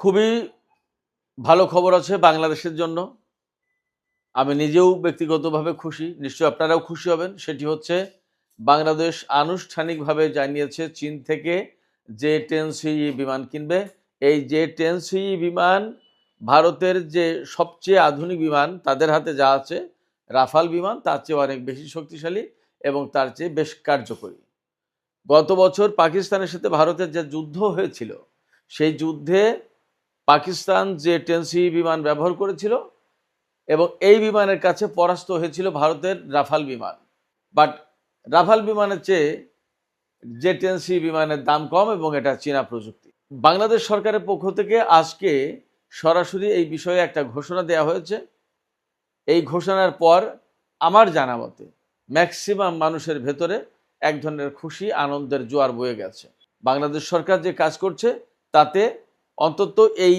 খুবই ভালো খবর আছে বাংলাদেশের জন্য। আমি নিজেও ব্যক্তিগতভাবে খুশি, নিশ্চয়ই আপনারাও খুশি হবেন। সেটি হচ্ছে বাংলাদেশ আনুষ্ঠানিকভাবে জানিয়েছে চীন থেকে যে-10 বিমান কিনবে। এই যে-10 বিমান ভারতের যে সবচেয়ে আধুনিক বিমান তাদের হাতে যা আছে রাফাল বিমান, তার চেয়ে অনেক বেশি শক্তিশালী এবং তার চেয়ে বেশ কার্যকরী। গত বছর পাকিস্তানের সাথে ভারতের যে যুদ্ধ হয়েছিল, সেই যুদ্ধে পাকিস্তান যে-10 বিমান ব্যবহার করেছিল এবং এই বিমানের কাছে পরাস্ত হয়েছিল ভারতের রাফাল বিমান। বাট রাফাল বিমানের চেয়ে যে-10 বিমানের দাম কম এবং এটা চীনা প্রযুক্তি। বাংলাদেশ সরকারের পক্ষ থেকে আজকে সরাসরি এই বিষয়ে একটা ঘোষণা দেওয়া হয়েছে। এই ঘোষণার পর আমার জানা মতে ম্যাক্সিমাম মানুষের ভেতরে এক ধরনের খুশি আনন্দের জোয়ার বয়ে গেছে। বাংলাদেশ সরকার যে কাজ করছে তাতে অন্তত এই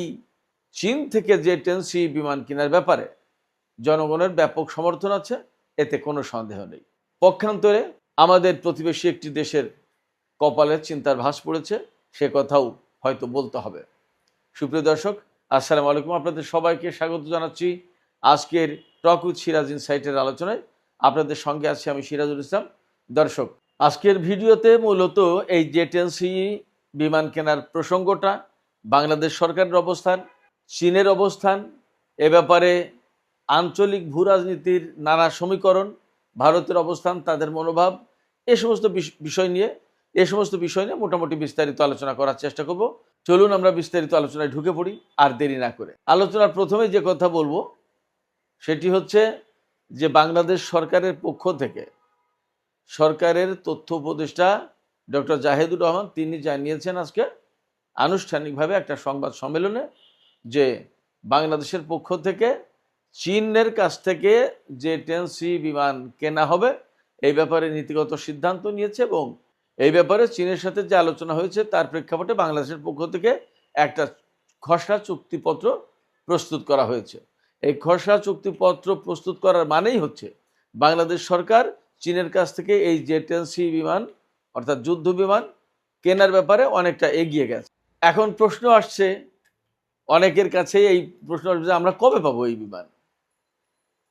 চীন থেকে যে-10 বিমান কেনার ব্যাপারে জনগণের ব্যাপক সমর্থন আছে, এতে কোনো সন্দেহ নেই। পক্ষান্তরে আমাদের প্রতিবেশী একটি দেশের কপালে চিন্তার ভাঁজ পড়েছে, সে কথাও হয়তো বলতে হবে। সুপ্রিয় দর্শক, আসসালামু আলাইকুম। আপনাদের সবাইকে স্বাগত জানাচ্ছি আজকের টক উইথ সিরাজ ইনসাইটের আলোচনায়। আপনাদের সঙ্গে আছি আমি সিরাজুল ইসলাম। দর্শক, আজকের ভিডিওতে মূলত এই যে-10 বিমান কেনার প্রসঙ্গটা, বাংলাদেশ সরকারের অবস্থান, চীনের অবস্থান, এ ব্যাপারে আঞ্চলিক ভূ রাজনীতির নানা সমীকরণ, ভারতের অবস্থান, তাদের মনোভাব, এ সমস্ত বিষয় নিয়ে মোটামুটি বিস্তারিত আলোচনা করার চেষ্টা করব। চলুন আমরা বিস্তারিত আলোচনায় ঢুকে পড়ি আর দেরি না করে। আলোচনার প্রথমে যে কথা বলবো সেটি হচ্ছে যে বাংলাদেশ সরকারের পক্ষ থেকে সরকারের তথ্য উপদেষ্টা ডক্টর জাহিদুর রহমান তিনি জানিয়েছেন আজকে আনুষ্ঠানিকভাবে একটা সংবাদ সম্মেলনে যে বাংলাদেশের পক্ষ থেকে চীনের কাছ থেকে যে-10 বিমান কেনা হবে এই ব্যাপারে নীতিগত সিদ্ধান্ত নিয়েছে এবং এই ব্যাপারে চীনের সাথে যে আলোচনা হয়েছে তার প্রেক্ষাপটে বাংলাদেশের পক্ষ থেকে একটা খসড়া চুক্তিপত্র প্রস্তুত করা হয়েছে। এই খসড়া চুক্তিপত্র প্রস্তুত করার মানেই হচ্ছে বাংলাদেশ সরকার চীনের কাছ থেকে এই যে-10 বিমান অর্থাৎ যুদ্ধ বিমান কেনার ব্যাপারে অনেকটা এগিয়ে গেছে। এখন প্রশ্ন আসছে অনেকের কাছে, এই প্রশ্ন আসছে আমরা কবে পাবো এই বিমান।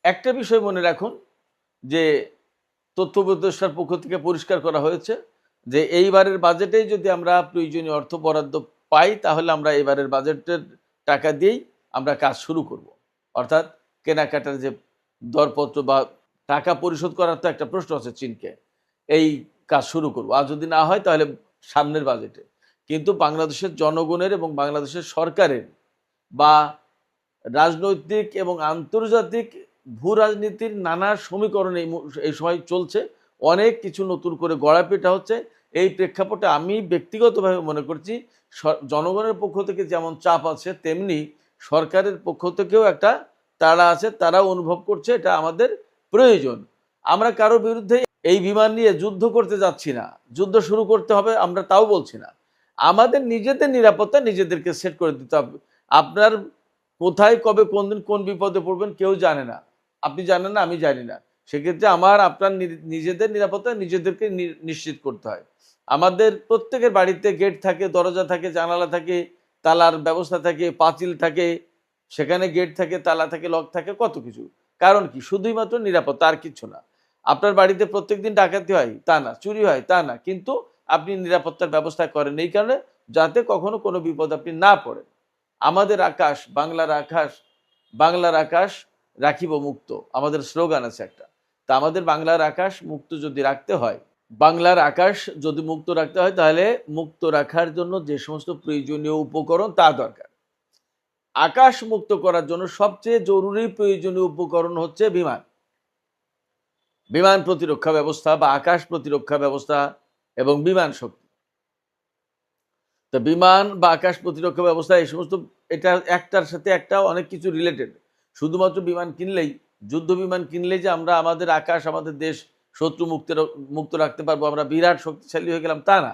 একটা বিষয় মনে রাখুন যে তথ্য উপদেষ্টার পক্ষ থেকে পরিষ্কার করা হয়েছে যে এইবারের বাজেটেই যদি আমরা প্রয়োজনীয় অর্থ বরাদ্দ পাই তাহলে আমরা এবারের বাজেটের টাকা দিয়েই আমরা কাজ শুরু করব। অর্থাৎ কেনাকাটার যে দরপত্র বা টাকা পরিশোধ করার তো একটা প্রশ্ন আছে চীনকে, এই কাজ শুরু করব। আর যদি না হয় তাহলে সামনের বাজেটে। কিন্তু বাংলাদেশের জনগণের এবং বাংলাদেশের সরকারের বা রাজনৈতিক এবং আন্তর্জাতিক ভূ রাজনীতির নানা সমীকরণ এই সময় চলছে, অনেক কিছু নতুন করে গড়াপেটা হচ্ছে। এই প্রেক্ষাপটে আমি ব্যক্তিগতভাবে মনে করছি জনগণের পক্ষ থেকে যেমন চাপ আছে তেমনি সরকারের পক্ষ থেকেও একটা তাড়া আছে, তারাও অনুভব করছে এটা আমাদের প্রয়োজন। আমরা কারো বিরুদ্ধে এই বিমান নিয়ে যুদ্ধ করতে যাচ্ছি না, যুদ্ধ শুরু করতে হবে আমরা তাও বলছি না। আমাদের নিজেদের নিরাপত্তা নিজেদেরকে সেট করে দিতে হবে। আপনার কোথায় কবে কোন দিন কোন বিপদে পড়বেন কেউ জানে না, আপনি জানেন না, আমি জানি না। সেক্ষেত্রে আপনার নিজেদের নিরাপত্তা নিজেদেরকে নিশ্চিত করতে হয়। আমাদের প্রত্যেকের বাড়িতে গেট থাকে, দরজা থাকে, জানালা থাকে, তালার ব্যবস্থা থাকে, পাঁচিল থাকে, সেখানে গেট থাকে, তালা থাকে, লক থাকে, কত কিছু। কারণ কি? শুধুই মাত্র নিরাপত্তা, আর কিছু না। আপনার বাড়িতে প্রত্যেকদিন ডাকাতি হয় তা না, চুরি হয় তা না, কিন্তু আপনি নিরাপত্তার ব্যবস্থা করেন এই কারণে যাতে কখনো কোনো বিপদ আপনি না পড়েন। আমাদের আকাশ, বাংলার আকাশ রাখিব মুক্ত, আমাদের স্লোগান আছে একটা। তা আমাদের বাংলার আকাশ মুক্ত যদি রাখতে হয়, বাংলার আকাশ যদি মুক্ত রাখতে হয় তাহলে মুক্ত রাখার জন্য যে সমস্ত প্রয়োজনীয় উপকরণ তা দরকার। আকাশ মুক্ত করার জন্য সবচেয়ে জরুরি প্রয়োজনীয় উপকরণ হচ্ছে বিমান প্রতিরক্ষা ব্যবস্থা বা আকাশ প্রতিরক্ষা ব্যবস্থা এবং বিমান শক্তি। তো বিমান বা আকাশ প্রতিরক্ষা ব্যবস্থা এই সমস্ত, এটা একটার সাথে একটা অনেক কিছু রিলেটেড। শুধুমাত্র বিমান কিনলেই, যুদ্ধ বিমান কিনলেই যে আমরা আমাদের আকাশ, আমাদের দেশ শত্রু মুক্ত রাখতে পারবো, আমরা বিরাট শক্তিশালী হয়ে গেলাম তা না।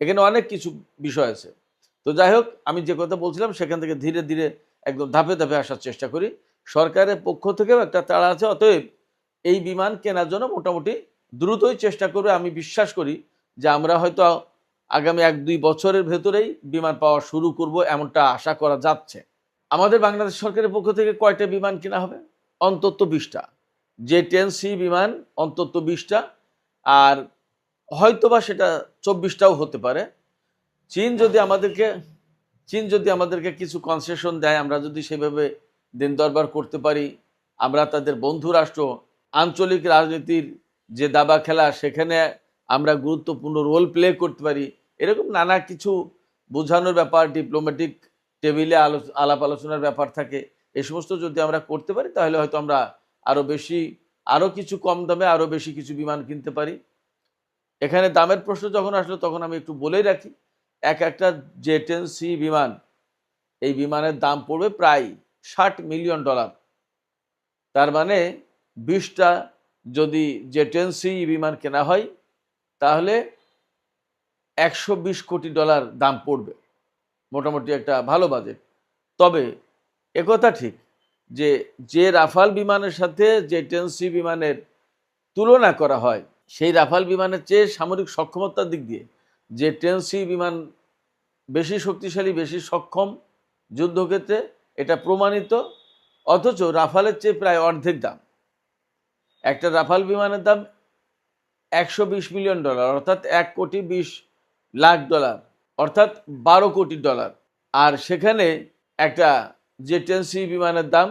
এখানে অনেক কিছু বিষয় আছে। তো যাই হোক, আমি যে কথা বলছিলাম সেখান থেকে ধীরে ধীরে একদম ধাপে ধাপে আসার চেষ্টা করি। সরকারের পক্ষ থেকেও একটা তাড়া আছে, অতএব এই বিমান কেনার জন্য মোটামুটি দ্রুতই চেষ্টা করবে। আমি বিশ্বাস করি যে আমরা হয়তো আগামী 1-2 বছরের ভেতরেই বিমান পাওয়া শুরু করব, এমনটা আশা করা যাচ্ছে। আমাদের বাংলাদেশ সরকারের পক্ষ থেকে কয়টা বিমান কেনা হবে? অন্তত 20টা J-10C বিমান, অন্তত 20টা, আর হয়তোবা সেটা 24টাও হতে পারে। চীন যদি আমাদেরকে কিছু কনসেশন দেয়, আমরা যদি সেভাবে দিন দরবার করতে পারি, আমরা তাদের বন্ধু রাষ্ট্র, আঞ্চলিক রাজনীতির যে দাবা খেলা সেখানে আমরা গুরুত্বপূর্ণ রোল প্লে করতে পারি, এরকম নানা কিছু বোঝানোর ব্যাপার, ডিপ্লোম্যাটিক টেবিলে আলাপ আলোচনার ব্যাপার থাকে, এই সমস্ত যদি আমরা করতে পারি তাহলে হয়তো আমরা আরও কিছু কম দামে আরও বেশি কিছু বিমান কিনতে পারি। এখানে দামের প্রশ্ন যখন আসলো তখন আমি একটু বলেই রাখি, একটা J-10C বিমান, এই বিমানের দাম পড়বে প্রায় $60 মিলিয়ন। তার মানে 20টা যদি J-10C বিমান কেনা হয় তাহলে $120 কোটি দাম পড়বে, মোটামুটি একটা ভালো বাজেট। তবে একথা ঠিক যে রাফাল বিমানের সাথে J-10C বিমানের তুলনা করা হয়, সেই রাফাল বিমানের চেয়ে সামরিক সক্ষমতার দিক দিয়ে J-10C বিমান বেশি শক্তিশালী, বেশি সক্ষম যুদ্ধক্ষেত্রে, এটা প্রমাণিত। অথচ রাফালের চেয়ে প্রায় অর্ধেক দাম। একটা রাফাল বিমানের দাম $120 মিলিয়ন, অর্থাৎ $1,20,00,000, অর্থাৎ $12 কোটি। আর সেখানে একটা J-10C বিমানের দাম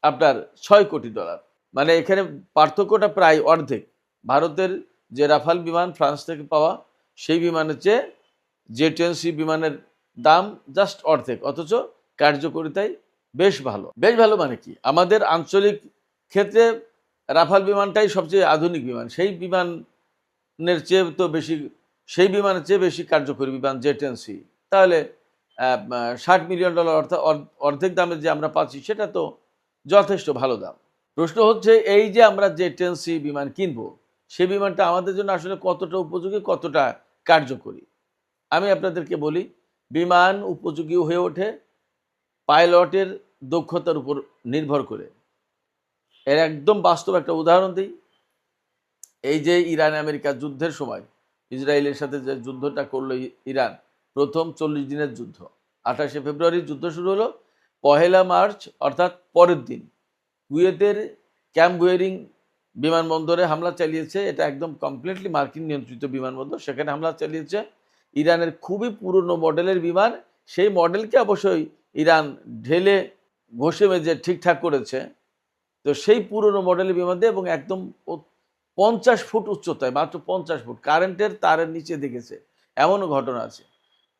আপনার $6 কোটি। মানে এখানে পার্থক্যটা প্রায় অর্ধেক। ভারতের যে রাফাল বিমান ফ্রান্স থেকে পাওয়া সেই বিমানের চেয়ে J-10C বিমানের দাম জাস্ট অর্ধেক, অথচ কার্যকারিতায় বেশ ভালো। মানে কি, আমাদের আঞ্চলিক ক্ষেত্রে রাফাল বিমানটাই সবচেয়ে আধুনিক বিমান, সেই বিমানের চেয়ে বেশি কার্যকরী বিমান J-10C। তাহলে $60 মিলিয়ন, অর্থাৎ অর্ধেক দামে যে আমরা পাচ্ছি সেটা তো যথেষ্ট ভালো দাম। প্রশ্ন হচ্ছে, এই যে আমরা J-10C বিমান কিনবো, সেই বিমানটা আমাদের জন্য আসলে কতটা উপযোগী, কতটা কার্যকরী। আমি আপনাদেরকে বলি, বিমান উপযোগী হয়ে ওঠে পাইলটের দক্ষতার উপর নির্ভর করে। এর একদম বাস্তব একটা উদাহরণ দিই। এই যে ইরান আমেরিকা যুদ্ধের সময় ইসরায়েলের সাথে যে যুদ্ধটা করলো ইরান, প্রথম 40 দিনের যুদ্ধ, 28শে ফেব্রুয়ারি যুদ্ধ শুরু হলো, 1 মার্চ অর্থাৎ পরের দিন কুয়েতের ক্যাম্প গুয়েরিং বিমানবন্দরে হামলা চালিয়েছে। এটা একদম কমপ্লিটলি মার্কিন নিয়ন্ত্রিত বিমানবন্দর, সেখানে হামলা চালিয়েছে ইরানের খুবই পুরনো মডেলের বিমান। সেই মডেলকে অবশ্যই ইরান ঢেলে ঘষে মেজে ঠিকঠাক করেছে। তো সেই পুরনো মডেলের বিমান দিয়ে, এবং একদম 50 ফুট উচ্চতায়, মাত্র 50 ফুট, কারেন্টের তারের নিচে দেখেছে, এমনও ঘটনা আছে।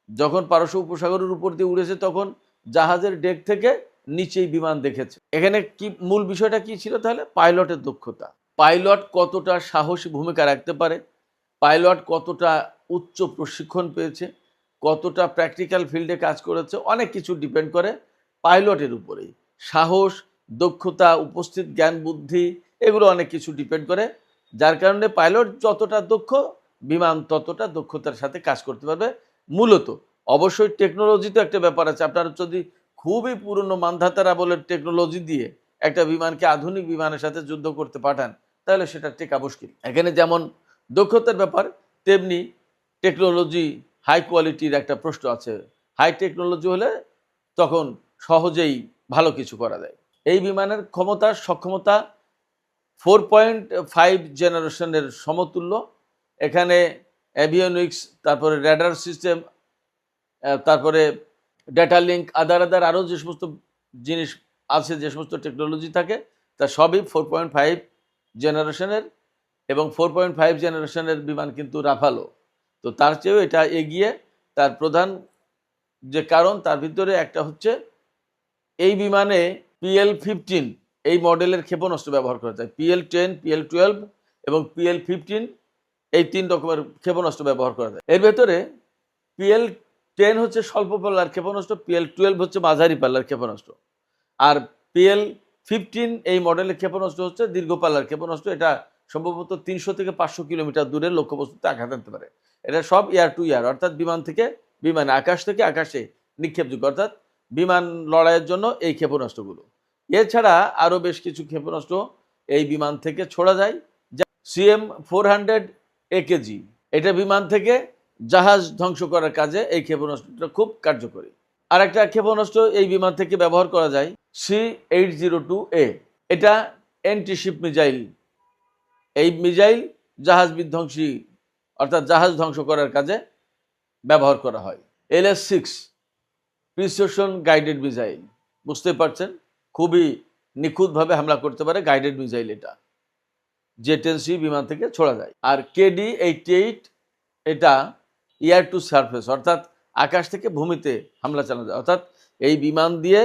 যখন পারস্য উপসাগরের উপর দিয়ে উড়েছে তখন জাহাজের ডেক থেকে নিচেই বিমান দেখেছে। এখানে কি মূল বিষয়টা কি ছিল তাহলে? পাইলটের দক্ষতা। পাইলট কতটা সাহসী ভূমিকা রাখতে পারে, পাইলট কতটা উচ্চ প্রশিক্ষণ পেয়েছে, কতটা প্র্যাকটিক্যাল ফিল্ডে কাজ করেছে, অনেক কিছু ডিপেন্ড করে পাইলটের উপরেই। সাহস, দক্ষতা, উপস্থিত জ্ঞান বুদ্ধি, এগুলো অনেক কিছু ডিপেন্ড করে। যার কারণে পাইলট যতটা দক্ষ, বিমান ততটা দক্ষতার সাথে কাজ করতে পারবে। মূলত অবশ্যই টেকনোলজি তো একটা ব্যাপার আছে। আপনারা যদি খুবই পুরনো মানধাতারা বলে টেকনোলজি দিয়ে একটা বিমানকে আধুনিক বিমানের সাথে যুদ্ধ করতে পাঠান, তাহলে সেটা টেকা মুশকিল। এখানে যেমন দক্ষতার ব্যাপার, তেমনি টেকনোলজি হাই কোয়ালিটির একটা প্রশ্ন আছে। হাই টেকনোলজি হলে তখন সহজেই ভালো কিছু করা যায়। এই বিমানের সক্ষমতা 4.5 জেনারেশনের সমতুল্য। এখানে অ্যাভিওনিক্স, তারপরে রেডার সিস্টেম, তারপরে ডেটা লিঙ্ক, আদার আরও যে সমস্ত জিনিস আছে, যে সমস্ত টেকনোলজি থাকে, তা সবই 4.5 জেনারেশনের। এবং 4.5 জেনারেশনের বিমান কিন্তু রাফালো, তো তার চেয়েও এটা এগিয়ে। তার প্রধান যে কারণ, তার ভিতরে একটা হচ্ছে এই বিমানে PL-15 এই মডেলের ক্ষেপণাস্ত্র ব্যবহার করা যায়। PL-10, PL-12 এবং PL-15 এই 3 রকমের ক্ষেপণাস্ত্র ব্যবহার করা যায়। এর ভেতরে PL-10 হচ্ছে স্বল্প পাল্লার ক্ষেপণাস্ত্র, PL-12 হচ্ছে মাঝারি পাল্লার ক্ষেপণাস্ত্র, আর PL-15 এই মডেলের ক্ষেপণাস্ত্র হচ্ছে দীর্ঘ পাল্লার ক্ষেপণাস্ত্র। এটা সম্ভবত 300 থেকে 500 কিলোমিটার দূরের লক্ষ্যবস্তুতে আঘাত আনতে পারে। এটা সব এয়ার টু এয়ার, অর্থাৎ বিমান থেকে বিমানে, আকাশ থেকে আকাশে নিক্ষেপযোগ্য, অর্থাৎ বিমান লড়াইয়ের জন্য এই ক্ষেপণাস্ত্রগুলো। এছাড়া আরও বেশ কিছু ক্ষেপণাস্ত্র এই বিমান থেকে ছোড়া যায়। CM-400 AKG, এটা বিমান থেকে জাহাজ ধ্বংস করার কাজে এই ক্ষেপণাস্ত্রটা খুব কার্যকরী। আর একটা ক্ষেপণাস্ত্র এই বিমান থেকে ব্যবহার করা যায়, C-802A। এটা অ্যান্টিশিপ মিসাইল। এই মিসাইল জাহাজ বিধ্বংসী অর্থাৎ জাহাজ ধ্বংস করার কাজে ব্যবহার করা হয়। LS-6 প্রিসিশন গাইডেড মিসাইল, বুঝতে পারছেন, খুবই নিখুঁতভাবে হামলা করতে পারে গাইডেড মিসাইল। এটা J-10C বিমান থেকে ছোড়া যায়। আর KD-88 এটা এয়ার টু সারফেস অর্থাৎ আকাশ থেকে ভূমিতে হামলা চালানো যায়। অর্থাৎ এই বিমান দিয়ে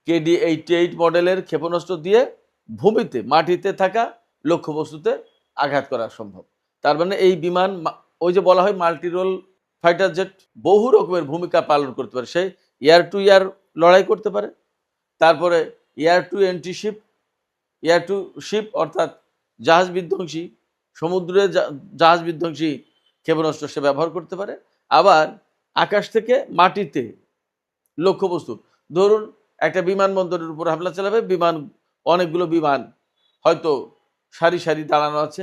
KD-88 মডেলের ক্ষেপণাস্ত্র দিয়ে ভূমিতে মাটিতে থাকা লক্ষ্যবস্তুতে আঘাত করা সম্ভব। তার মানে এই বিমান ওই যে বলা হয় মাল্টি রোল ফাইটার জেট, বহু রকমের ভূমিকা পালন করতে পারে। সে এয়ার টু এয়ার লড়াই করতে পারে, তারপরে air to antiship, air to ship অর্থাৎ জাহাজ বিধ্বংসী, সমুদ্রে জাহাজ বিধ্বংসী ক্ষেপণাস্ত্র সে ব্যবহার করতে পারে। আবার আকাশ থেকে মাটিতে লক্ষ্যবস্তু, ধরুন একটা বিমানবন্দরের উপর হামলা চালাবে, অনেকগুলো বিমান হয়তো সারি সারি দাঁড়ানো আছে,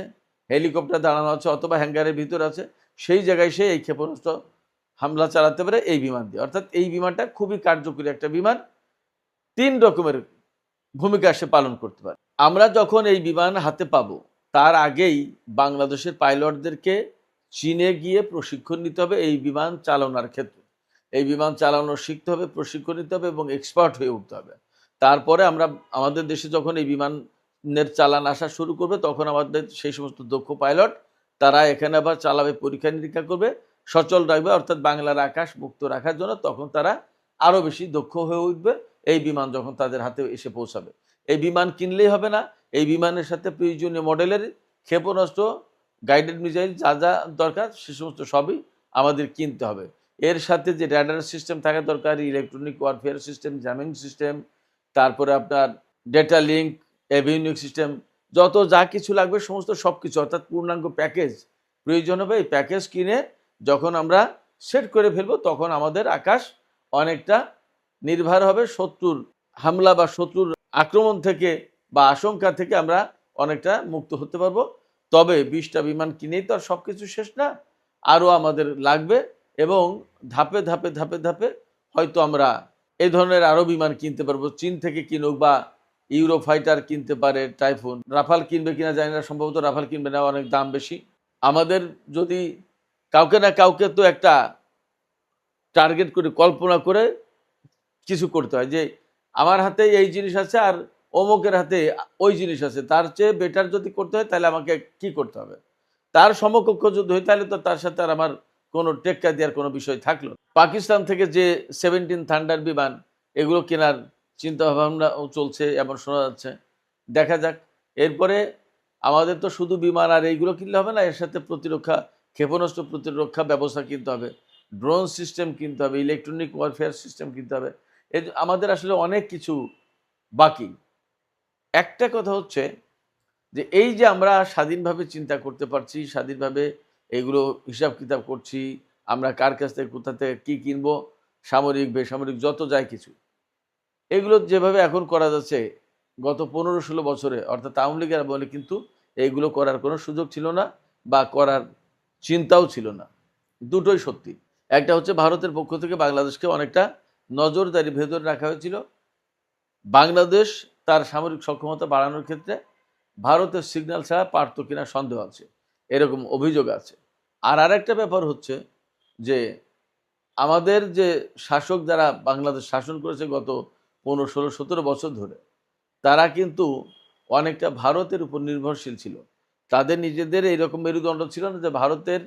হেলিকপ্টার দাঁড়ানো আছে অথবা হ্যাঙ্গারের ভিতর আছে, সেই জায়গায় সে এই ক্ষেপণাস্ত্র হামলা চালাতে পারে এই বিমান দিয়ে। অর্থাৎ এই বিমানটা খুবই কার্যকরী একটা বিমান, 3 রকমের ভূমিকা সে পালন করতে পারে। আমরা যখন এই বিমান হাতে পাবো তার আগেই বাংলাদেশের পাইলটদেরকে চীনে গিয়ে প্রশিক্ষণ নিতে হবে এই বিমান চালানোর ক্ষেত্রে। এই বিমান চালানো শিখতে হবে, প্রশিক্ষণ নিতে হবে এবং এক্সপার্ট হয়ে উঠতে হবে। তারপরে আমরা আমাদের দেশে যখন এই বিমানের চালান আসা শুরু করবে তখন আমাদের সেই সমস্ত দক্ষ পাইলট তারা এখানে আবার চালাবে, পরীক্ষা নিরীক্ষা করবে, সচল রাখবে অর্থাৎ বাংলার আকাশ মুক্ত রাখার জন্য। তখন তারা আরও বেশি দক্ষ হয়ে উঠবে এই বিমান যখন তাদের হাতে এসে পৌঁছাবে। এই বিমান কিনলেই হবে না, এই বিমানের সাথে প্রয়োজনীয় মডেলের ক্ষেপণাস্ত্র, গাইডেড মিসাইল যা যা দরকার সে সমস্ত সবই আমাদের কিনতে হবে। এর সাথে যে র্যাডার সিস্টেম থাকা দরকার, electronic warfare system, jamming system, তারপরে আপনার ডেটা লিঙ্ক, এভিনিউক সিস্টেম, যত যা কিছু লাগবে সমস্ত সব কিছু অর্থাৎ পূর্ণাঙ্গ প্যাকেজ প্রয়োজন হবে। এই প্যাকেজ কিনে যখন আমরা সেট করে ফেলবো তখন আমাদের আকাশ অনেকটা নির্ভর হবে শত্রুর হামলা বা শত্রুর আক্রমণ থেকে বা আশঙ্কা থেকে আমরা অনেকটা মুক্ত হতে পারবো। তবে 20টা বিমান কিনেই তো আর সব কিছু শেষ না, আরও আমাদের লাগবে এবং ধাপে ধাপে ধাপে ধাপে হয়তো আমরা এই ধরনের আরও বিমান কিনতে পারবো। চীন থেকে কিনুক বা ইউরো ফাইটার কিনতে পারে, টাইফুন, রাফাল কিনবে কিনা জানি না, সম্ভবত রাফাল কিনবে না, অনেক দাম বেশি। আমাদের যদি কাউকে না কাউকে তো একটা টার্গেট করে কল্পনা করে কিছু করতে হয় যে আমার হাতে এই জিনিস আছে আর অমুকের হাতে ওই জিনিস আছে, তার চেয়ে বেটার যদি করতে হয় তাহলে আমাকে কি করতে হবে, তার সমকক্ষ যদি হয় তাহলে তো তার সাথে আর আমার কোনো টেক্কা দেওয়ার কোনো বিষয় থাকলো। পাকিস্তান থেকে যে 17 থান্ডার বিমান এগুলো কেনার চিন্তা ভাবনা চলছে এমন শোনা যাচ্ছে, দেখা যাক। এরপরে আমাদের তো শুধু বিমান আর এইগুলো কিনলে হবে না, এর সাথে প্রতিরক্ষা ক্ষেপণাস্ত্র প্রতিরক্ষা ব্যবস্থা কিনতে হবে, ড্রোন সিস্টেম কিনতে হবে, ইলেকট্রনিক ওয়ারফেয়ার সিস্টেম কিনতে হবে। আমাদের আসলে অনেক কিছু বাকি। একটা কথা হচ্ছে যে এই যে আমরা স্বাধীনভাবে চিন্তা করতে পারছি, স্বাধীনভাবে এগুলো হিসাব কিতাব করছি, আমরা কার কাছ থেকে কোথা থেকে কী কিনবো, সামরিক বেসামরিক যত যায় কিছু, এগুলো যেভাবে এখন করা যাচ্ছে গত 15-16 বছরে অর্থাৎ আওয়ামী লীগের আমলে কিন্তু এইগুলো করার কোনো সুযোগ ছিল না বা করার চিন্তাও ছিল না। দুটোই সত্যি। একটা হচ্ছে ভারতের পক্ষ থেকে বাংলাদেশকে অনেকটা নজরদারি ভেতরে রাখা হয়েছিল। বাংলাদেশ তার সামরিক সক্ষমতা বাড়ানোর ক্ষেত্রে ভারতের সিগন্যাল ছাড়া পারত কিনা সন্দেহ আছে, এরকম অভিযোগ আছে। আর আরেকটা ব্যাপার হচ্ছে যে আমাদের যে শাসক যারা বাংলাদেশ শাসন করেছে গত 15, 16, 17 বছর ধরে, তারা কিন্তু অনেকটা ভারতের উপর নির্ভরশীল ছিল। তাদের নিজেদের এইরকম মেরুদণ্ড ছিল না যে ভারতের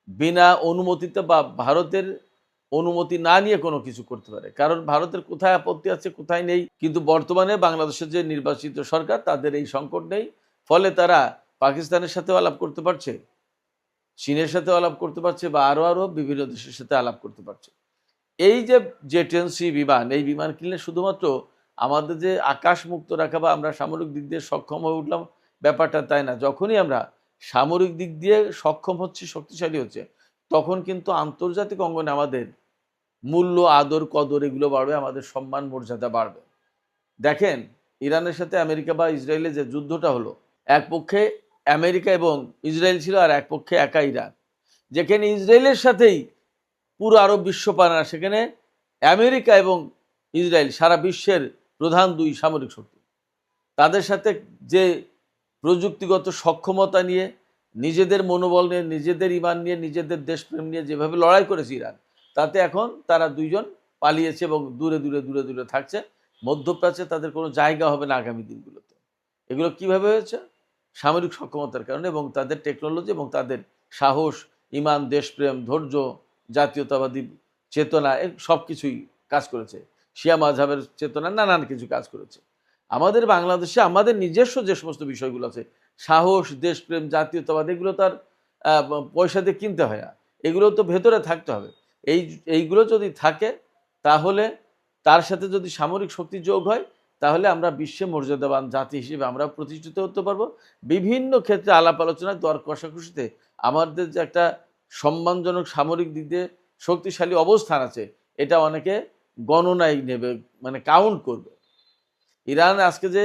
বিনা অনুমতিতে বা ভারতের অনুমতি না নিয়ে কোনো কিছু করতে পারে, কারণ ভারতের কোথায় আপত্তি আছে কোথায় নেই। কিন্তু বর্তমানে বাংলাদেশের যে নির্বাচিত সরকার তাদের এই সংকট নেই, ফলে তারা পাকিস্তানের সাথেও আলাপ করতে পারছে, চীনের সাথেও আলাপ করতে পারছে বা আরও বিভিন্ন দেশের সাথে আলাপ করতে পারছে। এই যে J-10C বিমান, এই বিমান কিনলে শুধুমাত্র আমাদের যে আকাশ মুক্ত রাখা বা আমরা সামরিক দিক দিয়ে সক্ষম হয়ে উঠলাম ব্যাপারটা তাই না। যখনই আমরা সামরিক দিক দিয়ে সক্ষম হচ্ছি, শক্তিশালী হচ্ছে, তখন কিন্তু আন্তর্জাতিক অঙ্গনে আমাদের মূল্য, আদর, কদর এগুলো বাড়বে, আমাদের সম্মান মর্যাদা বাড়বে। দেখেন ইরানের সাথে আমেরিকা বা ইসরায়েলের যে যুদ্ধটা হলো, এক পক্ষে আমেরিকা এবং ইসরায়েল ছিল আর এক পক্ষে একা ইরান। যেখানে ইসরায়েলের সাথেই পুরো আরব বিশ্ব পারে না, সেখানে আমেরিকা এবং ইসরায়েল সারা বিশ্বের প্রধান দুই সামরিক শক্তি। তাদের সাথে যে প্রযুক্তিগত সক্ষমতা নিয়ে, নিজেদের মনোবল নিয়ে, নিজেদের ইমান নিয়ে, নিজেদের দেশপ্রেম নিয়ে যেভাবে লড়াই করেছে ইরান, তাতে এখন তারা দুইজন পালিয়েছে এবং দূরে দূরে দূরে দূরে থাকছে। মধ্যপ্রাচ্যে তাদের কোনো জায়গা হবে না আগামী দিনগুলোতে। এগুলো কিভাবে হয়েছে? সামরিক সক্ষমতার কারণে এবং তাদের টেকনোলজি এবং তাদের সাহস, ইমান, দেশপ্রেম, ধৈর্য, জাতীয়তাবাদী চেতনা, সব কিছুই কাজ করেছে। শিয়া মাযহাবের চেতনা, নানান কিছু কাজ করেছে। আমাদের বাংলাদেশে আমাদের নিজস্ব যে সমস্ত বিষয়গুলো আছে, সাহস, দেশপ্রেম, জাতীয়তাবাদ, এগুলো তার পয়সা দিয়ে কিনতে হয় না, এগুলো তো ভেতরে থাকতে হবে। এইগুলো যদি থাকে, তাহলে তার সাথে যদি সামরিক শক্তি যোগ হয়, তাহলে আমরা বিশ্বে মর্যাদাবান জাতি হিসেবে আমরা প্রতিষ্ঠিত হতে পারবো। বিভিন্ন ক্ষেত্রে আলাপ আলোচনায়, দর কষাকষিতে আমাদের যে একটা সম্মানজনক সামরিক দিক দিয়ে শক্তিশালী অবস্থান আছে, এটা অনেকে গণনায় নেবে, মানে কাউন্ট করবে। ইরান আজকে যে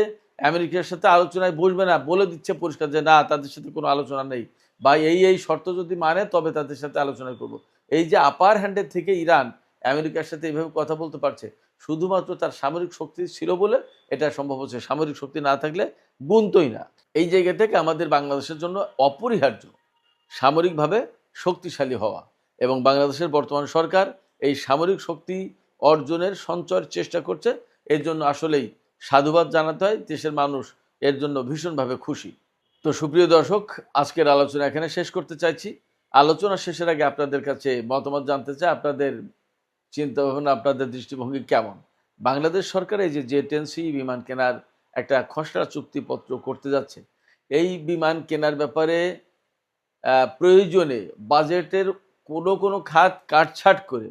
আমেরিকার সাথে আলোচনায় বসবে না, বলে দিচ্ছে পরিষ্কার যে না, তাদের সাথে কোনো আলোচনা নেই, বা এই শর্ত যদি মানে তবে তাদের সাথে আলোচনা করব। এই যে আপার হ্যান্ডের থেকে ইরান আমেরিকার সাথে এইভাবে কথা বলতে পারছে, শুধুমাত্র তার সামরিক শক্তি ছিল বলে এটা সম্ভব হচ্ছে। সামরিক শক্তি না থাকলে গুনতোই না। এই জায়গা থেকে আমাদের বাংলাদেশের জন্য অপরিহার্য সামরিকভাবে শক্তিশালী হওয়া, এবং বাংলাদেশের বর্তমান সরকার এই সামরিক শক্তি অর্জনের সঞ্চয়ের চেষ্টা করছে। এর জন্য আসলেই সাধুবাদ জানাতে হয়। দেশের মানুষ এর জন্য ভীষণভাবে খুশি। তো সুপ্রিয় দর্শক, আজকের আলোচনা এখানে শেষ করতে চাইছি। আলোচনা শেষের আগে আপনাদের কাছে মতামত জানতে চাই, আপনাদের চিন্তাভাবনা, আপনাদের দৃষ্টিভঙ্গি কেমন? বাংলাদেশ সরকার এই যে J-10C বিমান কেনার একটা খসড়া চুক্তিপত্র করতে যাচ্ছে, এই বিমান কেনার ব্যাপারে প্রয়োজনে বাজেটের কোনো খাত কাটছাঁট করে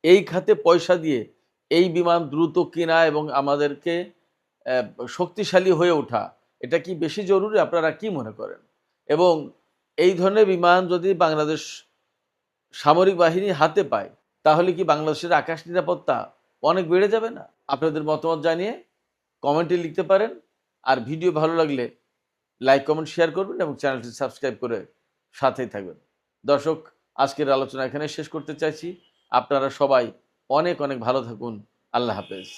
এই খাতে পয়সা দিয়ে এই বিমান দ্রুত কেনা এবং আমাদেরকে শক্তিশালী হয়ে ওঠা, এটা কি বেশি জরুরি? আপনারা কি মনে করেন? এবং এই ধরনের বিমান যদি বাংলাদেশ সামরিক বাহিনী হাতে পায়, তাহলে কি বাংলাদেশের আকাশ নিরাপত্তা অনেক বেড়ে যাবে না? আপনাদের মতামত জানিয়ে কমেন্টে লিখতে পারেন। আর ভিডিও ভালো লাগলে লাইক, কমেন্ট, শেয়ার করবেন এবং চ্যানেলটি সাবস্ক্রাইব করে সাথেই থাকবেন। দর্শক, আজকের আলোচনা এখানে শেষ করতে চাইছি। আপনারা সবাই অনেক অনেক ভালো থাকুন। আল্লাহ হাফেজ।